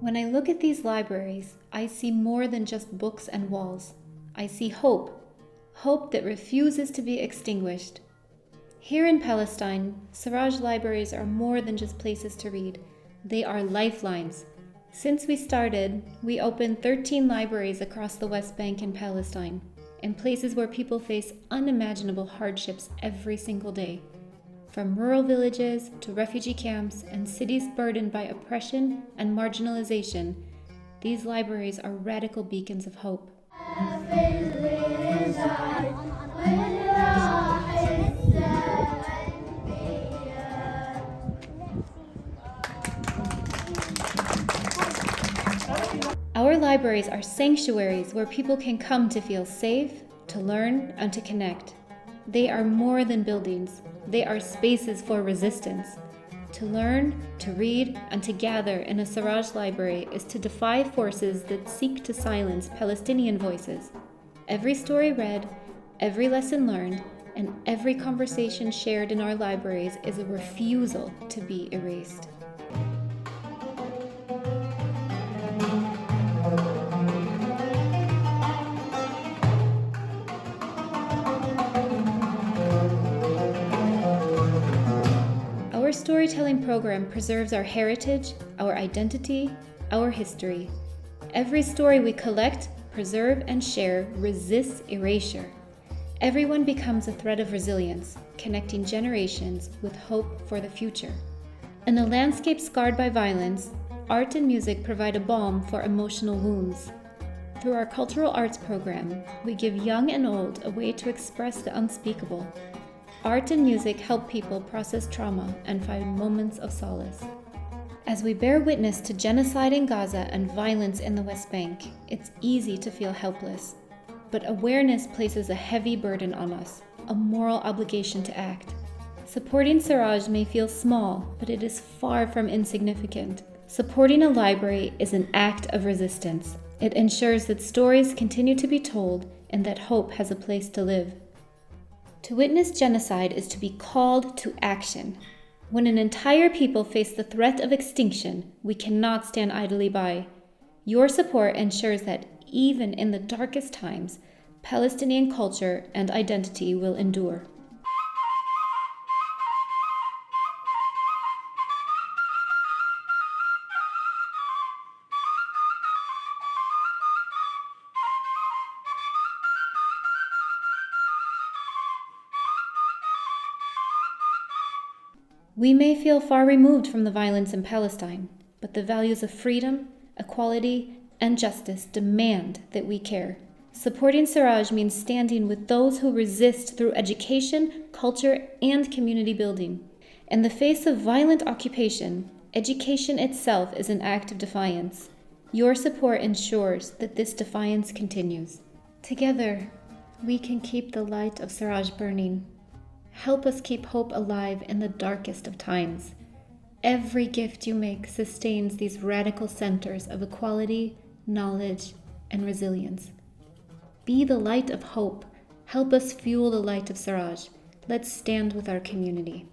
When I look at these libraries, I see more than just books and walls. I see hope. Hope that refuses to be extinguished. Here in Palestine, Seraj Libraries are more than just places to read. They are lifelines. Since we started, we opened 13 libraries across the West Bank and Palestine, in places where people face unimaginable hardships every single day. From rural villages to refugee camps and cities burdened by oppression and marginalization, these libraries are radical beacons of hope. Our libraries are sanctuaries where people can come to feel safe, to learn, and to connect. They are more than buildings. They are spaces for resistance. To learn, to read, and to gather in a Seraj library is to defy forces that seek to silence Palestinian voices. Every story read, every lesson learned, and every conversation shared in our libraries is a refusal to be erased. Our storytelling program preserves our heritage, our identity, our history. Every story we collect, preserve, and share resists erasure. Everyone becomes a thread of resilience, connecting generations with hope for the future. In a landscape scarred by violence, art and music provide a balm for emotional wounds. Through our cultural arts program, we give young and old a way to express the unspeakable. Art and music help people process trauma and find moments of solace. As we bear witness to genocide in Gaza and violence in the West Bank, it's easy to feel helpless. But awareness places a heavy burden on us, a moral obligation to act. Supporting Seraj may feel small, but it is far from insignificant. Supporting a library is an act of resistance. It ensures that stories continue to be told and that hope has a place to live. To witness genocide is to be called to action. When an entire people face the threat of extinction, we cannot stand idly by. Your support ensures that even in the darkest times, Palestinian culture and identity will endure. We may feel far removed from the violence in Palestine, but the values of freedom, equality, and justice demand that we care. Supporting Seraj means standing with those who resist through education, culture, and community building. In the face of violent occupation, education itself is an act of defiance. Your support ensures that this defiance continues. Together, we can keep the light of Seraj burning. Help us keep hope alive in the darkest of times. Every gift you make sustains these radical centers of equality, knowledge, and resilience. Be the light of hope. Help us fuel the light of Seraj. Let's stand with our community.